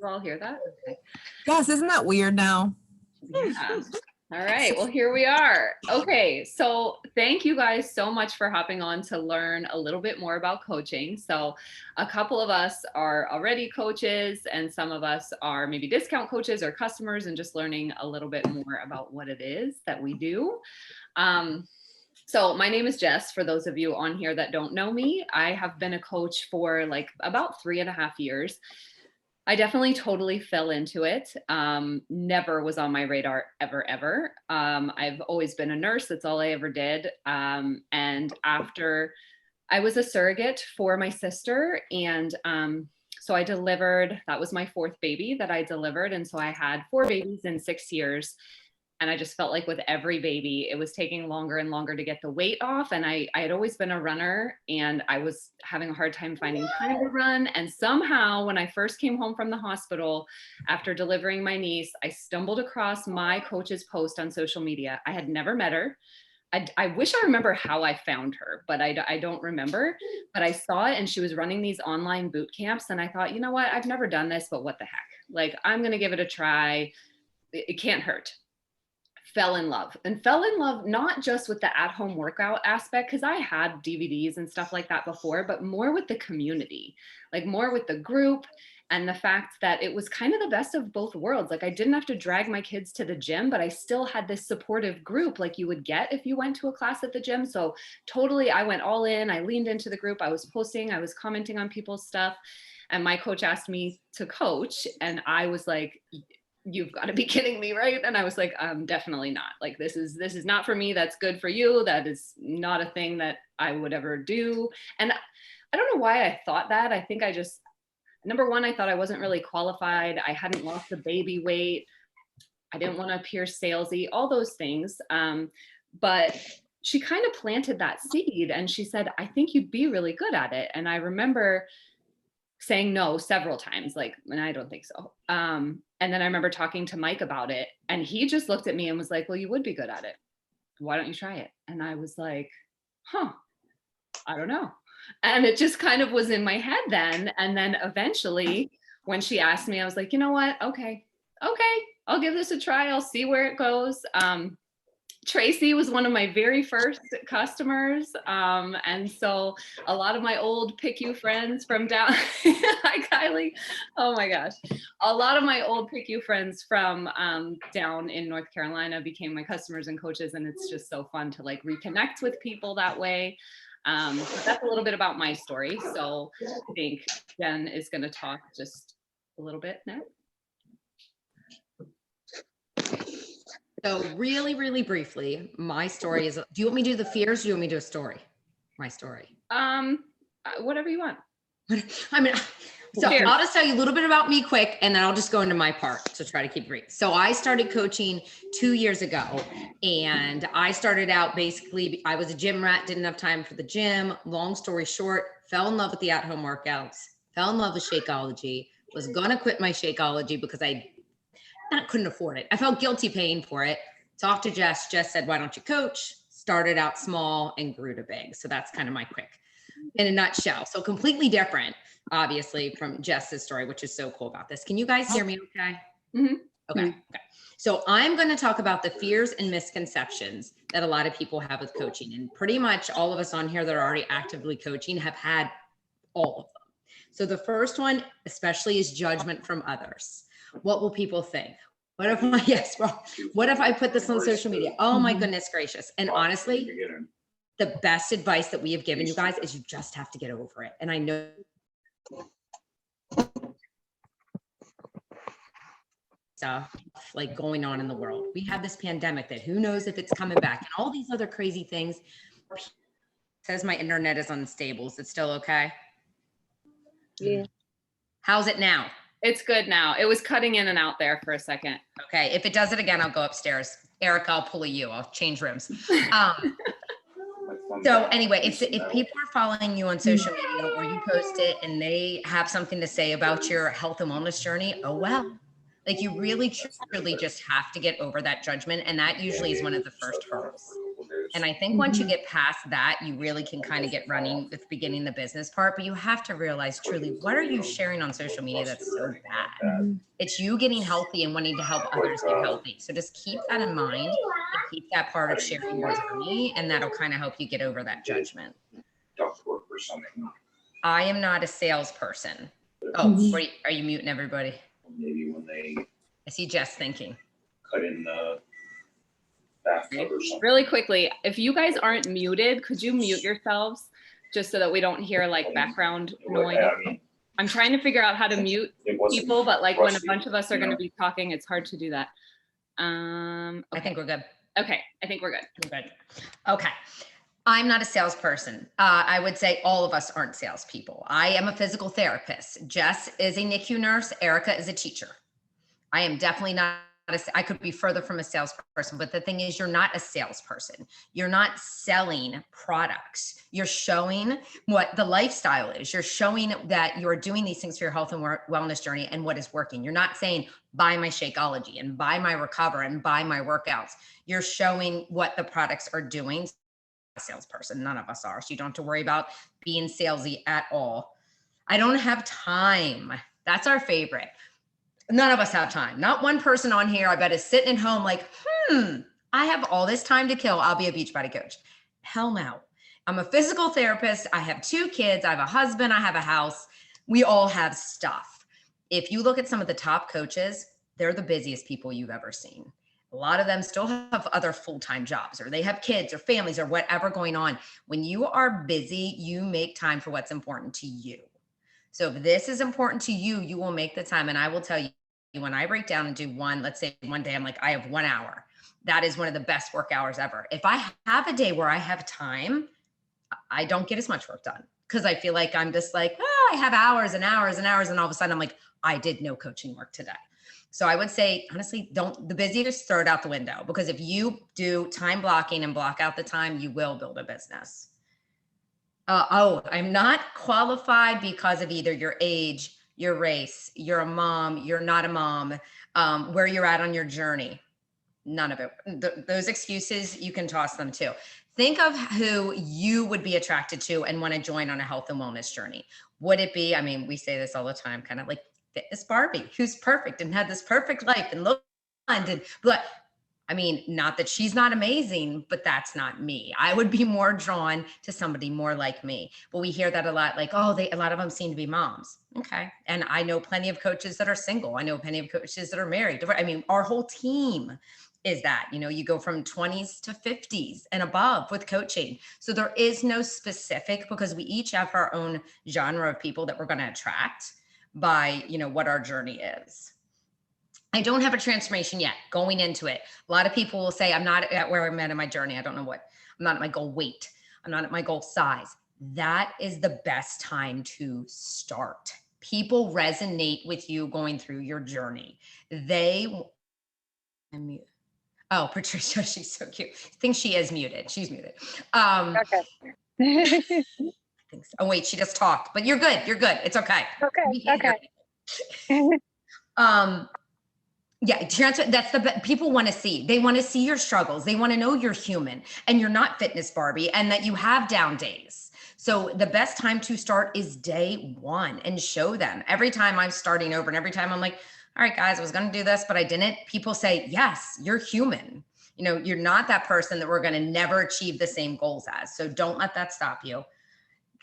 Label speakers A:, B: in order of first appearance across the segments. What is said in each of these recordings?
A: you all hear that? Okay.
B: Yes, isn't that weird now?
A: Yeah. All right, well, here we are. Okay, so thank you guys so much for hopping on to learn a little bit more about coaching. So a couple of us are already coaches and some of us are maybe discount coaches or customers and just learning a little bit more about what it is that we do. So my name is Jess, for those of you on here that don't know me. I have been a coach for like about 3.5 years. I definitely totally fell into it. Never was on my radar ever. I've always been a nurse. That's all I ever did. And after I was a surrogate for my sister, and so I delivered, that was my 4th baby that I delivered. And so I had 4 babies in 6 years. And I just felt like with every baby, it was taking longer and longer to get the weight off. And I had always been a runner and I was having a hard time finding time to run. And somehow when I first came home from the hospital after delivering my niece, I stumbled across my coach's post on social media. I had never met her. I wish I remember how I found her, but I don't remember. But I saw it and she was running these online boot camps. And I thought, you know what? I've never done this, but what the heck? Like, I'm going to give it a try. It can't hurt. Fell in love not just with the at-home workout aspect, because I had DVDs and stuff like that before, but more with the community, like more with the group and the fact that it was kind of the best of both worlds. Like I didn't have to drag my kids to the gym, but I still had this supportive group like you would get if you went to a class at the gym. So totally, I went all in, I leaned into the group, I was posting, I was commenting on people's stuff. And my coach asked me to coach and I was like, you've got to be kidding me, right? And I was like, definitely not. Like, this is not for me. That's good for you. That is not a thing that I would ever do. And I don't know why I thought that. I think I just, number one, I thought I wasn't really qualified. I hadn't lost the baby weight. I didn't want to appear salesy, all those things. But she kind of planted that seed and she said, I think you'd be really good at it. And I remember saying no several times, like, and I don't think so. And then I remember talking to Mike about it and he just looked at me and was like, well, you would be good at it. Why don't you try it? And I was like, I don't know. And it just kind of was in my head then. And then eventually when she asked me, I was like, you know what? Okay, I'll give this a try. I'll see where it goes. Tracy was one of my very first customers. And so a lot of my old PICU friends from down, hi Kylie, oh my gosh. A lot of my old PICU friends from down in North Carolina became my customers and coaches. And it's just so fun to like reconnect with people that way. But that's a little bit about my story. So I think Jen is gonna talk just a little bit now.
C: So really, really briefly, my story is, do you want me to do the fears? Or do you want me to do a story? My story.
A: Whatever you want.
C: I mean, so I'll just tell you a little bit about me quick, and then I'll just go into my part to try to keep it brief. So I started coaching 2 years ago, and I started out basically, I was a gym rat, didn't have time for the gym. Long story short, fell in love with the at-home workouts, fell in love with Shakeology, was gonna quit my Shakeology because I couldn't afford it. I felt guilty paying for it. Talked to Jess. Jess said, why don't you coach? Started out small and grew to big. So that's kind of my quick in a nutshell. So completely different, obviously, from Jess's story, which is so cool about this. Can you guys hear me okay?
A: Mm-hmm.
C: Okay. So I'm going to talk about the fears and misconceptions that a lot of people have with coaching. And pretty much all of us on here that are already actively coaching have had all of them. So the first one, especially, is judgment from others. What will people think? What if I put this on social media? Oh my goodness gracious. And honestly, the best advice that we have given you guys is you just have to get over it. And I know stuff like going on in the world. We have this pandemic that who knows if it's coming back and all these other crazy things. It says my internet is unstable. Is it still okay?
D: Yeah.
C: How's it now?
A: It's good now. It was cutting in and out there for a second.
C: Okay. If it does it again, I'll go upstairs. Erica, I'll pull you. I'll change rooms. So anyway, if people are following you on social media or you post it and they have something to say about your health and wellness journey, oh well. Like you really, truly just have to get over that judgment. And that usually is one of the first hurdles. And I think once you get past that, you really can kind of get running with beginning the business part, but you have to realize truly, what are you sharing on social media that's so bad? It's you getting healthy and wanting to help others get healthy. So just keep that in mind and keep that part of sharing your journey, and that'll kind of help you get over that judgment. I am not a salesperson. Oh, are you muting everybody?
E: Maybe when they
C: I see Jess thinking.
E: cut in the bathtub or something.
A: Really quickly, if you guys aren't muted, could you mute yourselves just so that we don't hear like background noise?
E: I mean,
A: I'm trying to figure out how to mute
E: it wasn't
A: people, but like when a
E: rusty,
A: bunch of us are
E: you
A: going to
E: know?
A: be talking, it's hard to do that.
C: I
A: Okay.
C: think we're good.
A: Okay. I think we're good.
C: We're good. Okay. I'm not a salesperson. I would say all of us aren't salespeople. I am a physical therapist. Jess is a NICU nurse. Erica is a teacher. I am definitely not I could be further from a salesperson, but the thing is, you're not a salesperson. You're not selling products. You're showing what the lifestyle is. You're showing that you're doing these things for your health and wellness journey and what is working. You're not saying, buy my Shakeology and buy my Recover and buy my workouts. You're showing what the products are doing. A salesperson, none of us are. So you don't have to worry about being salesy at all. I don't have time. That's our favorite. None of us have time. Not one person on here, I bet, is sitting at home like, I have all this time to kill. I'll be a Beachbody coach. Hell no. I'm a physical therapist. I have 2 kids. I have a husband. I have a house. We all have stuff. If you look at some of the top coaches, they're the busiest people you've ever seen. A lot of them still have other full-time jobs, or they have kids or families or whatever going on. When you are busy, you make time for what's important to you. So if this is important to you, you will make the time. And I will tell you, when I break down and do let's say one day, I'm like, I have 1 hour. That is one of the best work hours ever. If I have a day where I have time, I don't get as much work done because I feel like I'm just like, I have hours and hours and hours. And all of a sudden I'm like, I did no coaching work today. So I would say, honestly, the busiest, throw it out the window, because if you do time blocking and block out the time, you will build a business. I'm not qualified because of either your age, your race, you're a mom, you're not a mom, where you're at on your journey. None of it. Those excuses, you can toss them too. Think of who you would be attracted to and want to join on a health and wellness journey. Would it be, we say this all the time, kind of like Fitness Barbie, who's perfect and had this perfect life and look, but not that she's not amazing, but that's not me. I would be more drawn to somebody more like me. But we hear that a lot, like, a lot of them seem to be moms. Okay. And I know plenty of coaches that are single. I know plenty of coaches that are married. Our whole team is that, you go from 20s to 50s and above with coaching. So there is no specific, because we each have our own genre of people that we're going to attract by, what our journey is. I don't have a transformation yet going into it. A lot of people will say, I'm not at where I'm at in my journey. I don't know what, I'm not at my goal weight. I'm not at my goal size. That is the best time to start. People resonate with you going through your journey. Oh, Patricia, she's so cute. I think she is muted. She's muted.
D: Okay.
C: Oh, wait, she just talked, but you're good. You're good. It's okay.
D: Okay.
C: Yeah, that's people want to see. They want to see your struggles. They want to know you're human and you're not Fitness Barbie and that you have down days. So the best time to start is day 1 and show them. Every time I'm starting over and every time I'm like, all right, guys, I was going to do this, but I didn't. People say, yes, you're human. You're not that person that we're going to never achieve the same goals as. So don't let that stop you.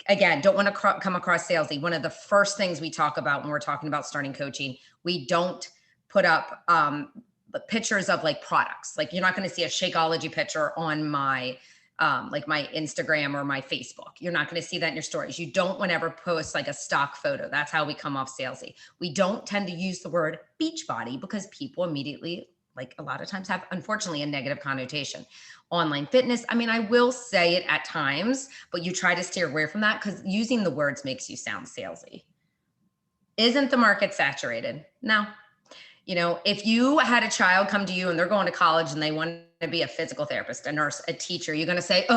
C: Again, don't want to come across salesy. One of the first things we talk about when we're talking about starting coaching, we don't put up pictures of like products. Like you're not going to see a Shakeology picture on my my Instagram or my Facebook. You're not going to see that in your stories. You don't want to ever post like a stock photo. That's how we come off salesy. We don't tend to use the word Beachbody because people immediately, like a lot of times, have unfortunately a negative connotation. Online fitness, I will say it at times, but you try to steer away from that because using the words makes you sound salesy. Isn't the market saturated? No. If you had a child come to you and they're going to college and they want to be a physical therapist, a nurse, a teacher, you're going to say,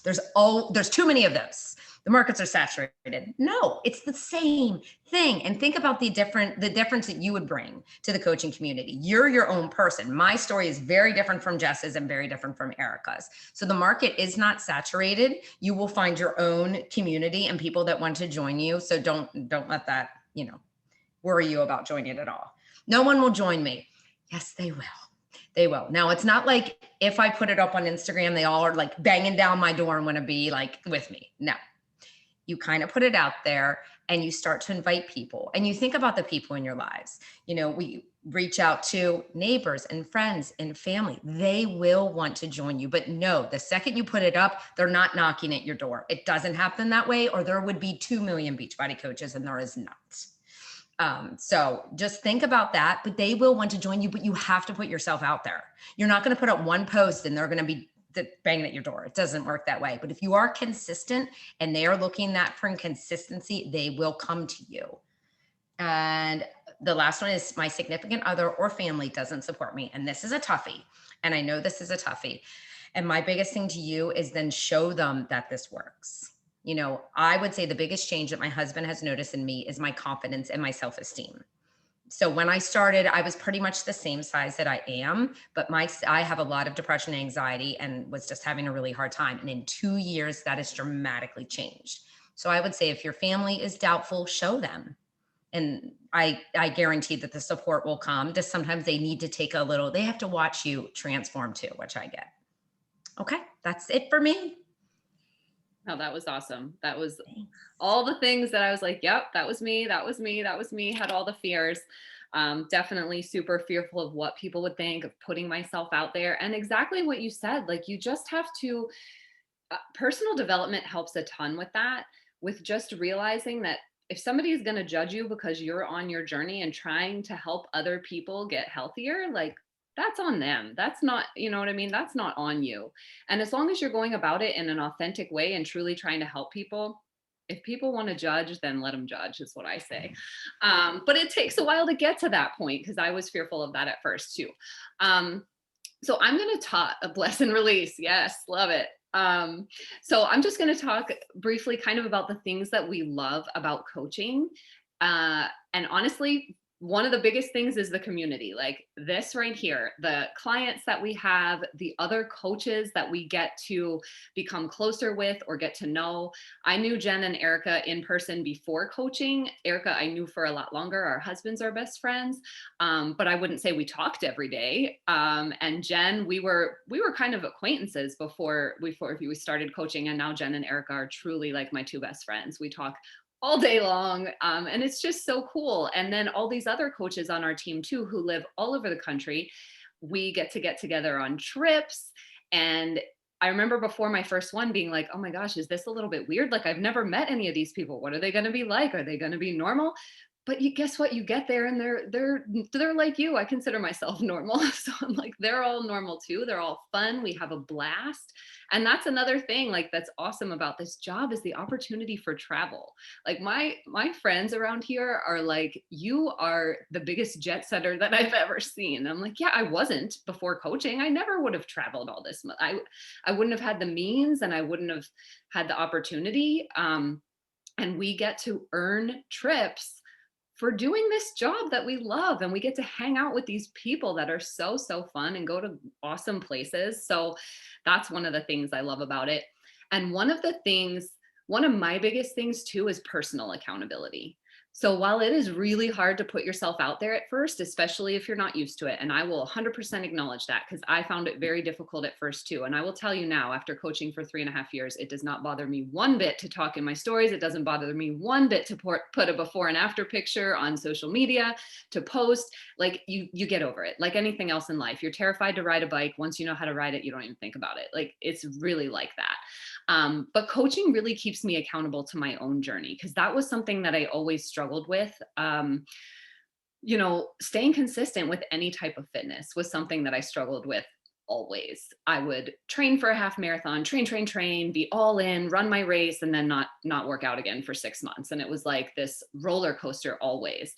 C: there's too many of those. the markets are saturated. No, it's the same thing. And think about the difference that you would bring to the coaching community. You're your own person. My story is very different from Jess's and very different from Erica's. So the market is not saturated. You will find your own community and people that want to join you. So don't let that, worry you about joining it at all. No one will join me. Yes, they will. They will. Now, it's not like if I put it up on Instagram, they all are like banging down my door and want to be like with me. No, you kind of put it out there and you start to invite people and you think about the people in your lives. We reach out to neighbors and friends and family. They will want to join you, but no, the second you put it up, they're not knocking at your door. It doesn't happen that way, or there would be 2 million Beachbody coaches and there is not. So just think about that, but they will want to join you, but you have to put yourself out there. You're not going to put up one post and they're going to be banging at your door. It doesn't work that way. But if you are consistent and they are looking for consistency, they will come to you. And the last one is my significant other or family doesn't support me. And this is a toughie. And I know this is a toughie. And my biggest thing to you is then show them that this works. I would say the biggest change that my husband has noticed in me is my confidence and my self-esteem. So when I started, I was pretty much the same size that I am, but I have a lot of depression and anxiety and was just having a really hard time. And in 2 years, that has dramatically changed. So I would say if your family is doubtful, show them. And I guarantee that the support will come. Just sometimes they need to they have to watch you transform too, which I get. Okay, that's it for me.
A: Oh, that was awesome. That was all the things that I was like, yep, that was me. That was me. That was me. Had all the fears. Definitely super fearful of what people would think, of putting myself out there. And exactly what you said, like you just have to, personal development helps a ton with that, with just realizing that if somebody is going to judge you because you're on your journey and trying to help other people get healthier, like that's on them. That's not, you know what I mean? That's not on you. And as long as you're going about it in an authentic way and truly trying to help people, if people want to judge, then let them judge is what I say. But it takes a while to get to that point because I was fearful of that at first too. So I'm going to talk a bless and release. Yes. Love it. So I'm just going to talk briefly kind of about the things that we love about coaching. And honestly, one of the biggest things is the community, like this right here, the clients that we have, the other coaches that we get to become closer with or get to know. I knew Jen and Erica in person before coaching. Erica, I knew for a lot longer. Our husbands are best friends, but I wouldn't say we talked every day. And Jen, we were kind of acquaintances before we started coaching. And now Jen and Erica are truly like my 2 best friends. We talk all day long. And it's just so cool. And then all these other coaches on our team too, who live all over the country, we get together on trips. And I remember before my first one being like, oh my gosh, is this a little bit weird? Like I've never met any of these people. What are they going to be like? Are they going to be normal? But guess what? You get there and they're like you. I consider myself normal. So I'm like, they're all normal too. They're all fun. We have a blast. And that's another thing like that's awesome about this job is the opportunity for travel. Like my friends around here are like, you are the biggest jet setter that I've ever seen. I'm like, yeah, I wasn't before coaching. I never would have traveled all this much. I wouldn't have had the means and I wouldn't have had the opportunity. And we get to earn trips for doing this job that we love. And we get to hang out with these people that are so fun and go to awesome places. So that's one of the things I love about it. And one of my biggest things too is personal accountability. So while it is really hard to put yourself out there at first, especially if you're not used to it, and I will 100% acknowledge that because I found it very difficult at first too. And I will tell you now, after coaching for 3.5 years, it does not bother me one bit to talk in my stories. It doesn't bother me one bit to put a before and after picture on social media, to post. Like you get over it. Like anything else in life, you're terrified to ride a bike. Once you know how to ride it, you don't even think about it. Like it's really like that. But coaching really keeps me accountable to my own journey because that was something that I always struggled with. Staying consistent with any type of fitness was something that I struggled with always. I would train for a half marathon, train, be all in, run my race, and then not work out again for 6 months. And it was like this roller coaster always.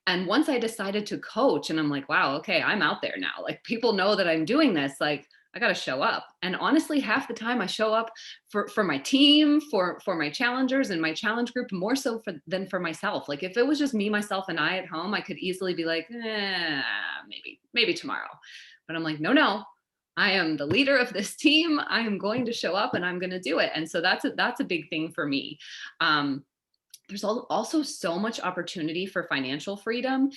A: And once I decided to coach and I'm like, wow, okay, I'm out there now. Like people know that I'm doing this. Like I got to show up. And honestly, half the time I show up for my team, for my challengers and my challenge group, more so than for myself. Like if it was just me, myself, and I at home, I could easily be like, maybe tomorrow. But I'm like, no, I am the leader of this team. I am going to show up and I'm going to do it. And so that's a big thing for me. There's also so much opportunity for financial freedom.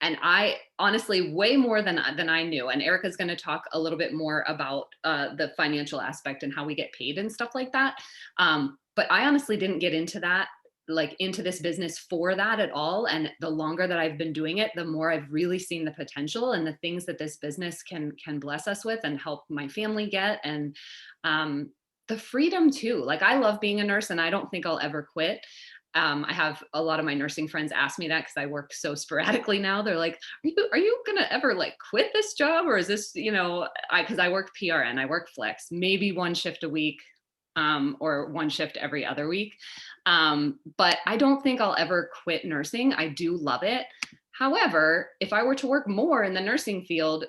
A: And I honestly, way more than I knew. And Erica's going to talk a little bit more about the financial aspect and how we get paid and stuff like that. But I honestly didn't get into that, like into this business for that at all. And the longer that I've been doing it, the more I've really seen the potential and the things that this business can bless us with and help my family get. And the freedom too. Like I love being a nurse and I don't think I'll ever quit. I have a lot of my nursing friends ask me that because I work so sporadically now. They're like, are you going to ever like quit this job? Or is this, because I work PRN, I work flex, maybe one shift a week or one shift every other week. But I don't think I'll ever quit nursing. I do love it. However, if I were to work more in the nursing field,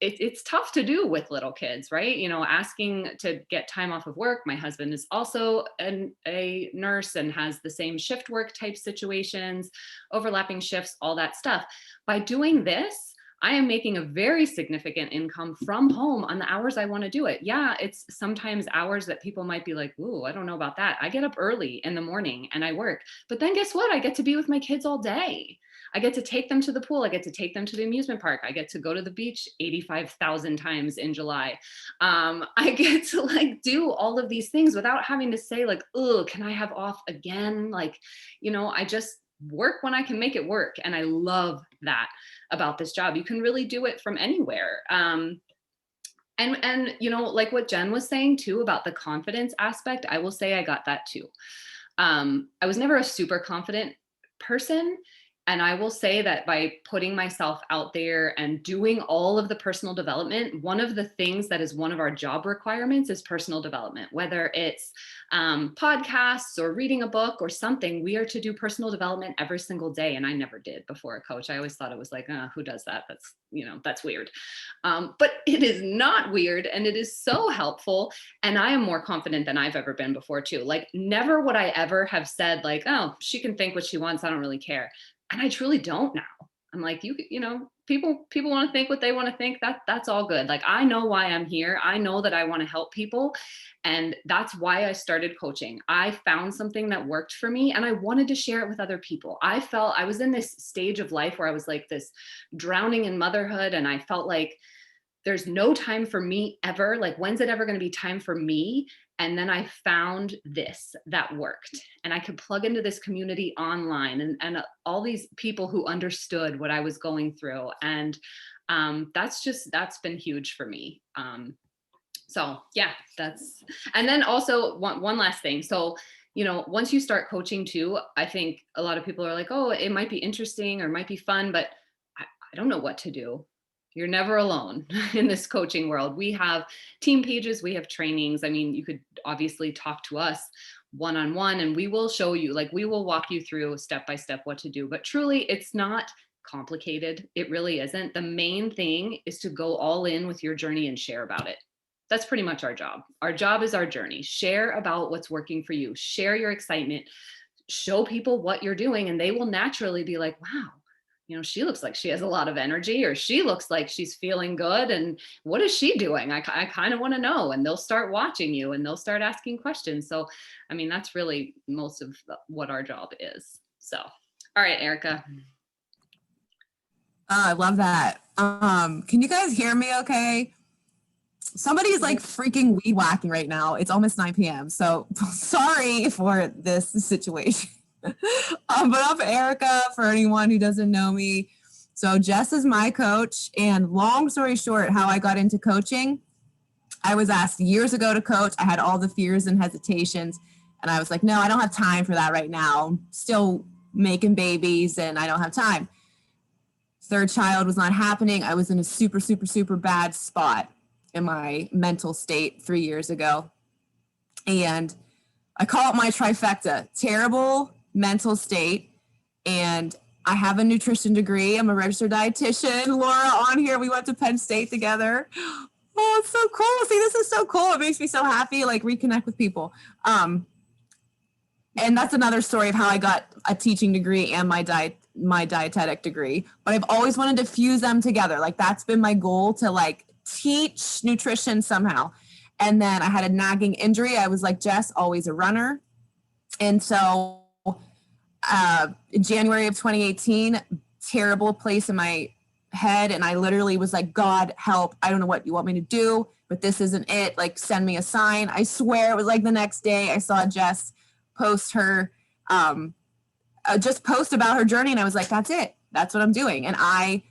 A: it's tough to do with little kids, right? Asking to get time off of work. My husband is also a nurse and has the same shift work type situations, overlapping shifts, all that stuff. By doing this, I am making a very significant income from home on the hours I want to do it. Yeah, it's sometimes hours that people might be like, ooh, I don't know about that. I get up early in the morning and I work. But then guess what? I get to be with my kids all day. I get to take them to the pool. I get to take them to the amusement park. I get to go to the beach 85,000 times in July. I get to like do all of these things without having to say like, oh, can I have off again? Like, I just work when I can make it work. And I love that about this job. You can really do it from anywhere. And like what Jen was saying too about the confidence aspect, I will say I got that too. I was never a super confident person. And I will say that by putting myself out there and doing all of the personal development, one of the things that is one of our job requirements is personal development, whether it's podcasts or reading a book or something, we are to do personal development every single day. And I never did before a coach. I always thought it was like, who does that? That's weird. But it is not weird. And it is so helpful. And I am more confident than I've ever been before too. Like never would I ever have said like, oh, she can think what she wants. I don't really care. And I truly don't now. I'm like, people want to think what they want to think. That's all good. Like, I know why I'm here. I know that I want to help people. And that's why I started coaching. I found something that worked for me and I wanted to share it with other people. I felt I was in this stage of life where I was like this drowning in motherhood. And I felt like there's no time for me ever. Like, when's it ever going to be time for me? And then I found this that worked and I could plug into this community online and all these people who understood what I was going through. And that's been huge for me. So yeah, and then also one last thing. So, once you start coaching too, I think a lot of people are like, oh, it might be interesting or might be fun, but I don't know what to do. You're never alone in this coaching world. We have team pages, we have trainings. I mean, you could obviously talk to us one-on-one and we will show you, like we will walk you through step by step what to do. But truly, it's not complicated. It really isn't. The main thing is to go all in with your journey and share about it. That's pretty much our job. Our job is our journey. Share about what's working for you. Share your excitement. Show people what you're doing and they will naturally be like, wow, she looks like she has a lot of energy or she looks like she's feeling good. And what is she doing? I kind of want to know. And they'll start watching you and they'll start asking questions. So, I mean, that's really most of what our job is. So, all right, Erica.
B: I love that. Can you guys hear me okay? Somebody's like freaking weed whacking right now. It's almost 9 p.m. So sorry for this situation. But I'm Erica, for anyone who doesn't know me. So Jess is my coach, and long story short, how I got into coaching, I was asked years ago to coach. I had all the fears and hesitations, and I was like, no, I don't have time for that right now. I'm still making babies, and I don't have time. Third child was not happening. I was in a super, super, super bad spot in my mental state 3 years ago, and I call it my trifecta: terrible mental state, and I have a nutrition degree. I'm a registered dietitian. Laura on here, we went to Penn State together. Oh, it's so cool. See, this is so cool. It makes me so happy, like reconnect with people. And that's another story of how I got a teaching degree and my dietetic degree. But I've always wanted to fuse them together. Like that's been my goal, to like teach nutrition somehow. And then I had a nagging injury. I was like Jess, always a runner. And so in January of 2018, terrible place in my head. And I literally was like, God, help. I don't know what you want me to do, but this isn't it. Like, send me a sign. I swear it was like the next day I saw Jess post her, just post about her journey. And I was like, that's it. That's what I'm doing. And I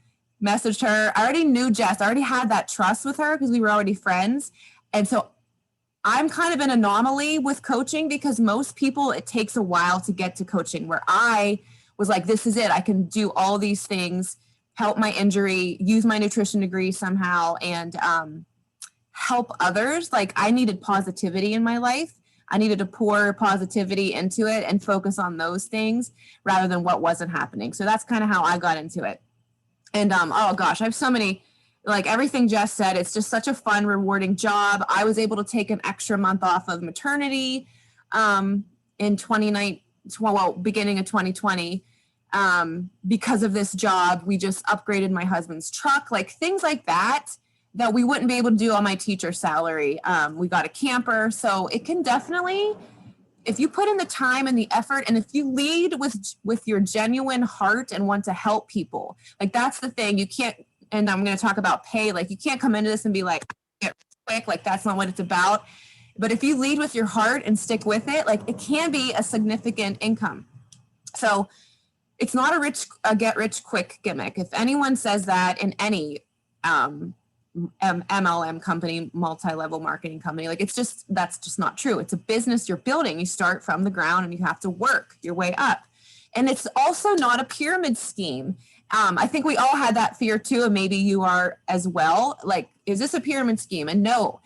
B: messaged her. I already knew Jess. I already had that trust with her because we were already friends. And so I'm kind of an anomaly with coaching, because most people, it takes a while to get to coaching, where I was like, this is it. I can do all these things, help my injury, use my nutrition degree somehow, and help others. Like, I needed positivity in my life. I needed to pour positivity into it and focus on those things rather than what wasn't happening. So that's kind of how I got into it. And oh gosh, I have so many, like everything Jess said, it's just such a fun, rewarding job. I was able to take an extra month off of maternity in 2019, well, beginning of 2020. Because of this job. We just upgraded my husband's truck, like things like that we wouldn't be able to do on my teacher salary. We got a camper. So it can definitely, if you put in the time and the effort, and if you lead with your genuine heart and want to help people, like that's the thing. You can't, and I'm going to talk about pay, like you can't come into this and be like, get quick, like that's not what it's about. But if you lead with your heart and stick with it, like it can be a significant income. So it's not a get rich quick gimmick. If anyone says that in any MLM company, multi-level marketing company, like that's just not true. It's a business you're building. You start from the ground and you have to work your way up. And it's also not a pyramid scheme. I think we all had that fear too, and maybe you are as well. Like, is this a pyramid scheme? And no,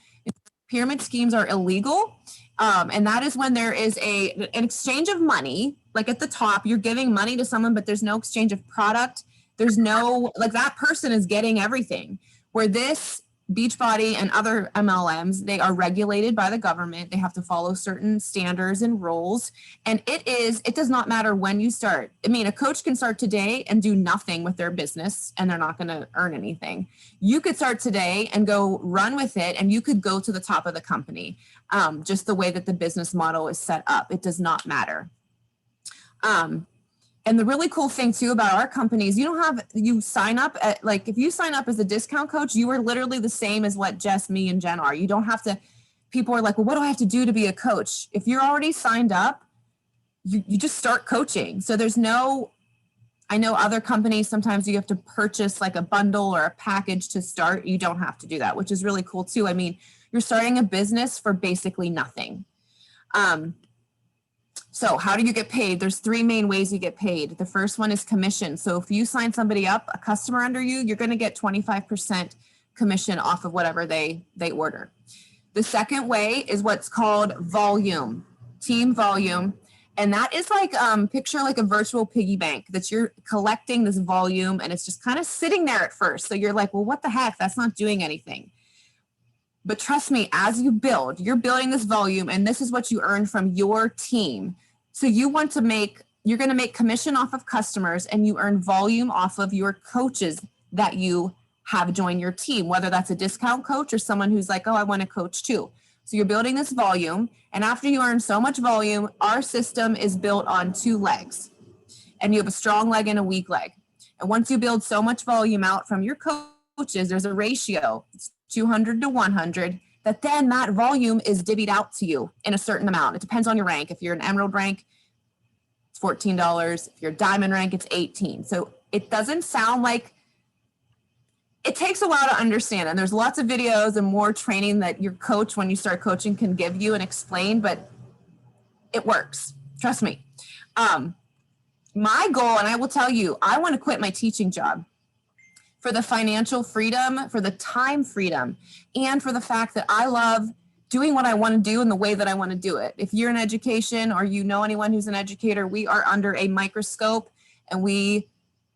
B: pyramid schemes are illegal. And that is when there is an exchange of money. Like at the top, you're giving money to someone, but there's no exchange of product. There's no, like that person is getting everything. Where this Beachbody and other MLMs, they are regulated by the government. They have to follow certain standards and rules. And it does not matter when you start. I mean, a coach can start today and do nothing with their business and they're not going to earn anything. You could start today and go run with it, and you could go to the top of the company. Just the way that the business model is set up, it does not matter. And the really cool thing too about our company is you sign up at, like, if you sign up as a discount coach, you are literally the same as what Jess, me, and Jen are. You don't have to, people are like, well, what do I have to do to be a coach? If you're already signed up, you just start coaching. So I know other companies, sometimes you have to purchase like a bundle or a package to start. You don't have to do that, which is really cool too. I mean, you're starting a business for basically nothing. So how do you get paid? There's three main ways you get paid. The first one is commission. So if you sign somebody up, a customer under you, you're going to get 25% commission off of whatever they order. The second way is what's called volume, team volume. And that is like, picture like a virtual piggy bank that you're collecting this volume, and it's just kind of sitting there at first. So you're like, well, what the heck? That's not doing anything. But trust me, as you build, you're building this volume, and this is what you earn from your team. So you're going to make commission off of customers, and you earn volume off of your coaches that you have join your team, whether that's a discount coach or someone who's like, oh, I want to coach too. So you're building this volume, and after you earn so much volume, our system is built on 2 legs, and you have a strong leg and a weak leg. And once you build so much volume out from your coaches, there's a ratio. It's 200 to 100, that volume is divvied out to you in a certain amount. It depends on your rank. If you're an emerald rank, it's $14. If you're a diamond rank, it's $18. So it doesn't sound like, it takes a while to understand. And there's lots of videos and more training that your coach, when you start coaching, can give you and explain, but it works. Trust me. My goal, and I will tell you, I want to quit my teaching job for the financial freedom, for the time freedom, and for the fact that I love doing what I want to do in the way that I want to do it. If you're in education or you know anyone who's an educator, we are under a microscope, and we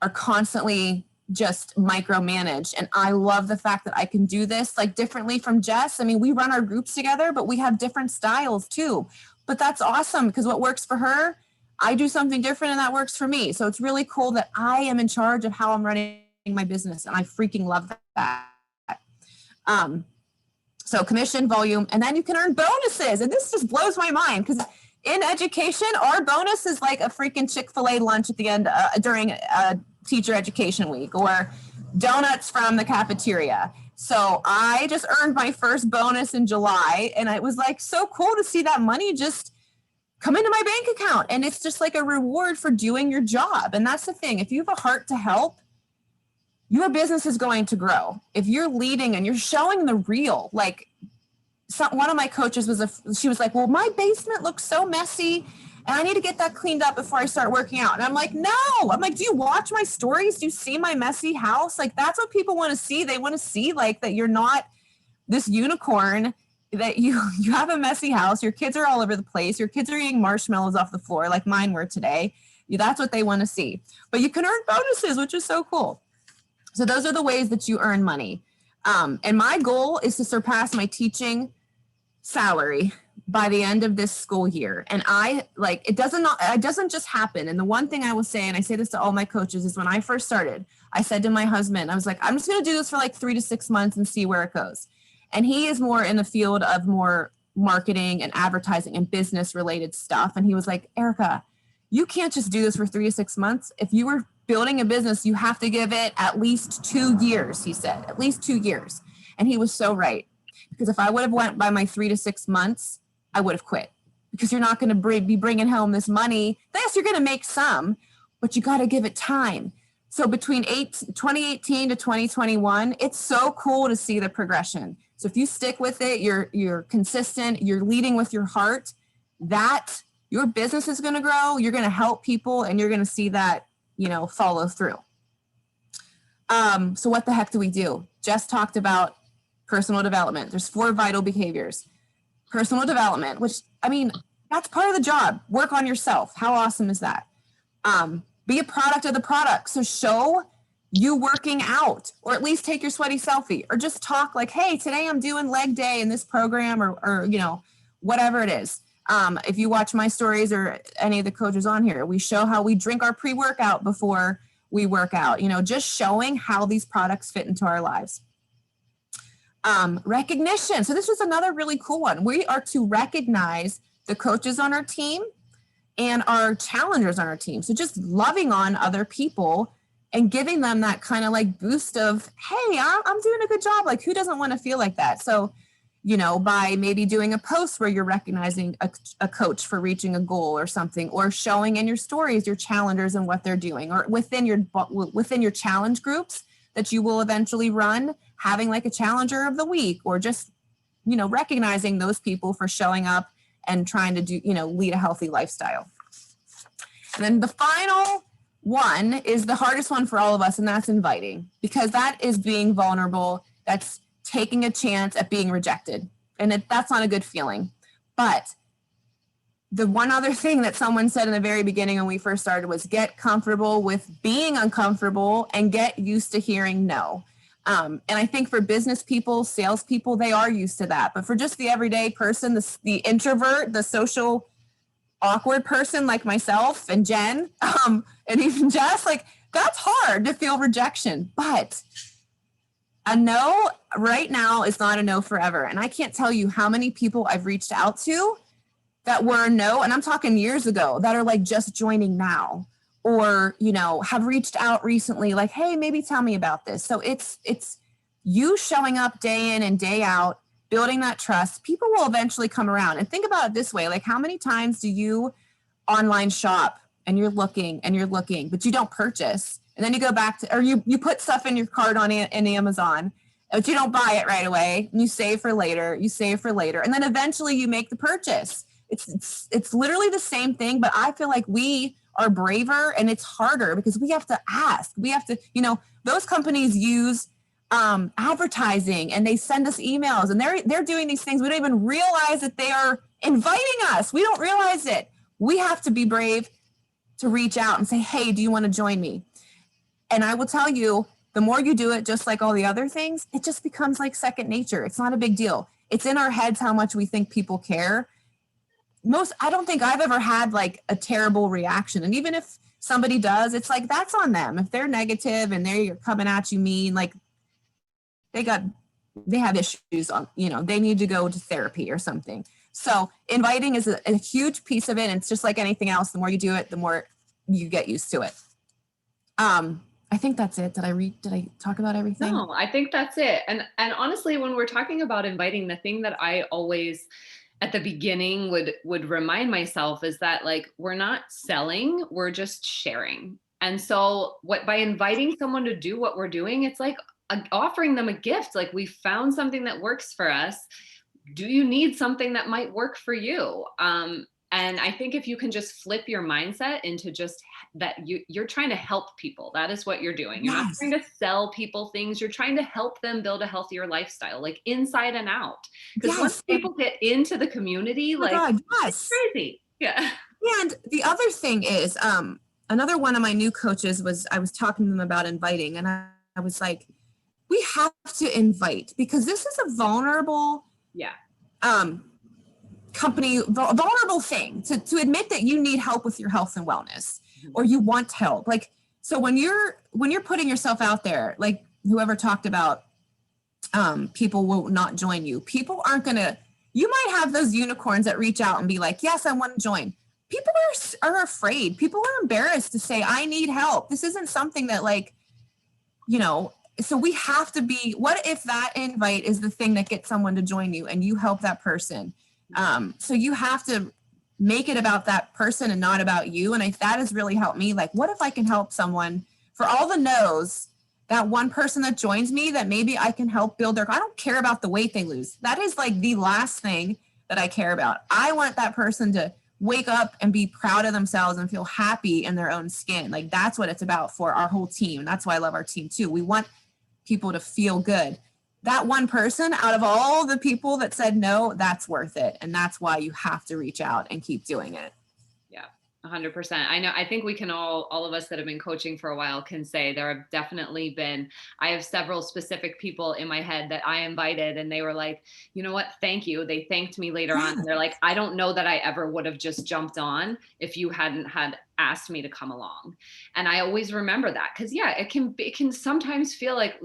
B: are constantly just micromanaged. And I love the fact that I can do this like differently from Jess. I mean, we run our groups together, but we have different styles too. But that's awesome because what works for her, I do something different and that works for me. So it's really cool that I am in charge of how I'm running my business. And I freaking love that. So commission, volume, and then you can earn bonuses. And this just blows my mind because in education, our bonus is like a freaking Chick-fil-A lunch at the end during teacher education week or donuts from the cafeteria. So I just earned my first bonus in July and it was like so cool to see that money just come into my bank account. And it's just like a reward for doing your job. And that's the thing. If you have a heart to help, your business is going to grow. If you're leading and you're showing the real, like one of my coaches she was like, well, my basement looks so messy and I need to get that cleaned up before I start working out. And I'm like, no, I'm like, do you watch my stories? Do you see my messy house? Like, that's what people want to see. They want to see like that you're not this unicorn, that you have a messy house. Your kids are all over the place. Your kids are eating marshmallows off the floor like mine were today. That's what they want to see. But you can earn bonuses, which is so cool. So those are the ways that you earn money. And my goal is to surpass my teaching salary by the end of this school year. And it doesn't just happen. And the one thing I will say, and I say this to all my coaches, is when I first started, I said to my husband, I was like, I'm just going to do this for like 3 to 6 months and see where it goes. And he is more in the field of more marketing and advertising and business related stuff. And he was like, Erica, you can't just do this for 3 to 6 months. If you were building a business, you have to give it at least 2 years, he said, at least 2 years. And he was so right. Because if I would have went by my 3 to 6 months, I would have quit. Because you're not going to be bringing home this money. Yes, you're going to make some, but you got to give it time. So between 2018 to 2021, it's so cool to see the progression. So if you stick with it, you're consistent, you're leading with your heart, that your business is going to grow, you're going to help people, and you're going to see that, follow through. So what the heck do we do? Jess talked about personal development. There's 4 vital behaviors. Personal development, which, that's part of the job. Work on yourself. How awesome is that? Be a product of the product. So show you working out, or at least take your sweaty selfie, or just talk like, hey, today I'm doing leg day in this program, or whatever it is. If you watch my stories or any of the coaches on here, we show how we drink our pre-workout before we work out, just showing how these products fit into our lives. Recognition. So this was another really cool one. We are to recognize the coaches on our team and our challengers on our team. So just loving on other people and giving them that kind of like boost of, hey, I'm doing a good job. Like, who doesn't want to feel like that? So, by maybe doing a post where you're recognizing a coach for reaching a goal or something, or showing in your stories your challengers and what they're doing, or within your challenge groups that you will eventually run, having like a challenger of the week, or just, recognizing those people for showing up and trying to do, lead a healthy lifestyle. And then the final one is the hardest one for all of us, and that's inviting, because that is being vulnerable. That's taking a chance at being rejected. And that's not a good feeling. But the one other thing that someone said in the very beginning when we first started was get comfortable with being uncomfortable and get used to hearing no. And I think for business people, salespeople, they are used to that. But for just the everyday person, the introvert, the social awkward person like myself and Jen, and even Jess, like, that's hard to feel rejection. But a no right now is not a no forever. And I can't tell you how many people I've reached out to that were no, and I'm talking years ago, that are like just joining now, or, have reached out recently, like, hey, maybe tell me about this. So it's you showing up day in and day out, building that trust. People will eventually come around. And think about it this way, like, how many times do you online shop and you're looking, but you don't purchase? And then you go back to, or you put stuff in your cart in Amazon, but you don't buy it right away. And you save for later, and then eventually you make the purchase. It's literally the same thing, but I feel like we are braver and it's harder because we have to ask. We have to, those companies use advertising and they send us emails and they're doing these things. We don't even realize that they are inviting us. We don't realize it. We have to be brave to reach out and say, hey, do you want to join me? And I will tell you, the more you do it, just like all the other things, it just becomes like second nature. It's not a big deal. It's in our heads how much we think people care. I don't think I've ever had like a terrible reaction. And even if somebody does, it's like, that's on them. If they're negative and they're coming at you mean, like they have issues on, they need to go to therapy or something. So inviting is a huge piece of it. And it's just like anything else. The more you do it, the more you get used to it. I think that's it. Did I talk about everything?
A: No, I think that's it. And honestly, when we're talking about inviting, the thing that I always at the beginning would remind myself is that like, we're not selling, we're just sharing. And so by inviting someone to do what we're doing, it's like offering them a gift. Like, we found something that works for us. Do you need something that might work for you? And I think if you can just flip your mindset into just that you're trying to help people, that is what you're doing. You're not trying to sell people things. You're trying to help them build a healthier lifestyle, like inside and out. Because once people get into the community, it's crazy. Yeah.
B: And the other thing is, another one of my new coaches I was talking to them about inviting, and I was like, we have to invite, because this is a vulnerable, vulnerable thing to admit that you need help with your health and wellness, or you want help. Like, so when you're putting yourself out there, like whoever talked about, people will not join you. People aren't you might have those unicorns that reach out and be like, yes, I want to join. People are afraid. People are embarrassed to say, I need help. This isn't something that so we have to be, what if that invite is the thing that gets someone to join you and you help that person? So you have to make it about that person and not about you. And that has really helped me. Like, what if I can help someone, for all the no's, that one person that joins me, that maybe I can help build I don't care about the weight they lose. That is like the last thing that I care about. I want that person to wake up and be proud of themselves and feel happy in their own skin. Like, that's what it's about for our whole team. And that's why I love our team too. We want people to feel good. That one person out of all the people that said no, that's worth it. And that's why you have to reach out and keep doing it.
A: Yeah, 100%. I know, I think we can all of us that have been coaching for a while can say there have definitely been, I have several specific people in my head that I invited and they were like, you know what, thank you. They thanked me later on. And they're like, I don't know that I ever would have just jumped on if you hadn't had asked me to come along. And I always remember that, because it can sometimes feel like,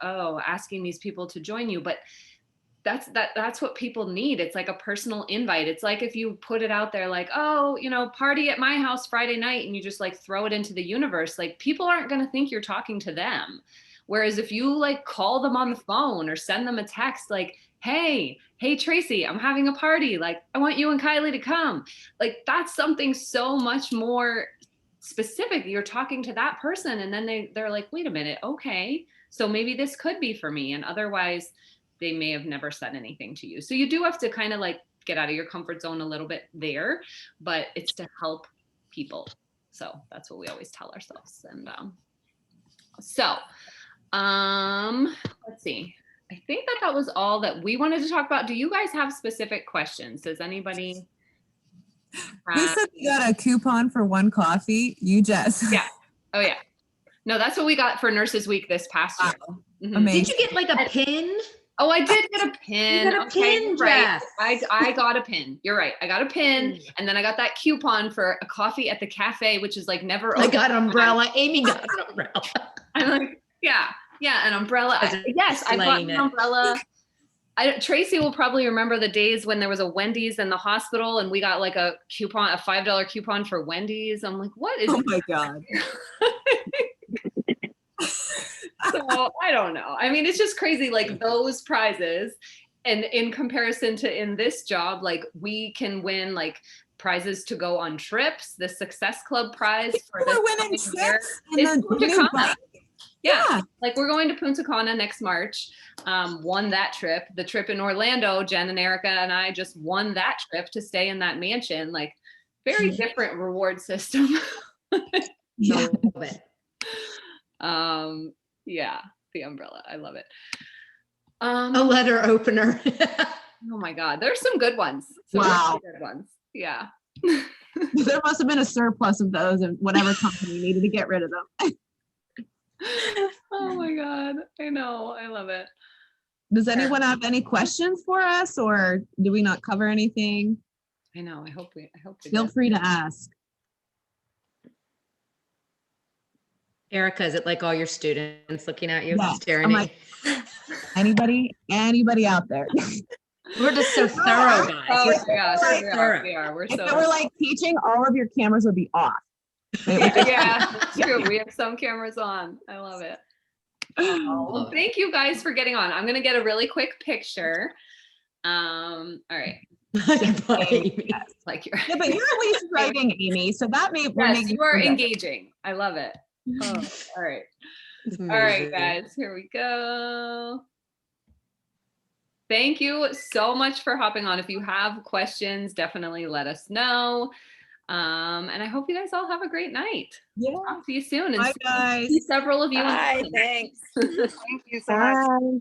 A: asking these people to join you, but that's what people need. It's like a personal invite. It's like if you put it out there like, party at my house Friday night, and you just like throw it into the universe, like people aren't going to think you're talking to them. Whereas if you like call them on the phone or send them a text like, hey Tracy, I'm having a party, like I want you and Kylie to come, like that's something so much more specific. You're talking to that person, and then they're like, wait a minute, okay, so maybe this could be for me. And otherwise they may have never said anything to you. So you do have to kind of like get out of your comfort zone a little bit there, but it's to help people. So that's what we always tell ourselves. And let's see. I think that was all that we wanted to talk about. Do you guys have specific questions? Does anybody?
B: Who said you got a coupon for one coffee? You, Jess.
A: Yeah. Oh yeah. No, that's what we got for Nurses Week this past year.
B: Wow.
A: Mm-hmm.
B: Amazing.
C: Did you get like a pin?
A: Oh, I did get a pin.
C: You got a pin,
A: right.
C: Jess.
A: I got a pin. You're right. I got a pin, and then I got that coupon for a coffee at the cafe, which is like never.
C: I got an umbrella. Amy got an umbrella.
A: I'm like, yeah, an umbrella. Yes, I got an umbrella. Tracy will probably remember the days when there was a Wendy's in the hospital, and we got like a coupon, a $5 coupon for Wendy's. I'm like, what is?
B: Oh my God.
A: So I don't know. I mean, it's just crazy, like those prizes. And in comparison to in this job, like we can win like prizes to go on trips. The Success Club prize for this
B: winning trips
A: is Punta Cana. Yeah, like we're going to Punta Cana next March. Won that trip. The trip in Orlando, Jen and Erica and I just won that trip to stay in that mansion. Like very different reward system.
C: Yeah.
A: Yeah, the umbrella. I love it.
C: A letter opener.
A: Oh my God, there's some good ones.
B: Wow.
A: Good ones. Yeah.
B: There must have been a surplus of those, and whatever company needed to get rid of them.
A: Oh my God. I know. I love it.
B: Does anyone have any questions for us, or do we not cover anything?
A: I know. I hope we
B: Feel
A: did.
B: free to ask.
C: Erica, is it like all your students looking at you,
B: Yes.
C: staring
B: I'm
C: at
B: like, anybody out there?
C: you? We're just so thorough,
A: Oh
C: guys.
A: my gosh.
B: Like,
A: We are. We are. We're
B: If
A: so.
B: it were like teaching, all of your cameras would be off. It would just-
A: Yeah, that's true. We have some cameras on. I love it. Oh, well, thank you guys for getting on. I'm gonna get a really quick picture. All right.
B: Yes.
A: Like you're.
B: Yeah, but you're at least writing, Amy. So that may
A: Yes, you are engaging. I love it. Oh, all right. All right, guys. Here we go. Thank you so much for hopping on. If you have questions, definitely let us know. And I hope you guys all have a great night.
B: Yeah.
A: Talk to you soon. And
B: Bye, guys.
A: see several of you.
F: Bye, thanks. Thank you so much.
B: Bye.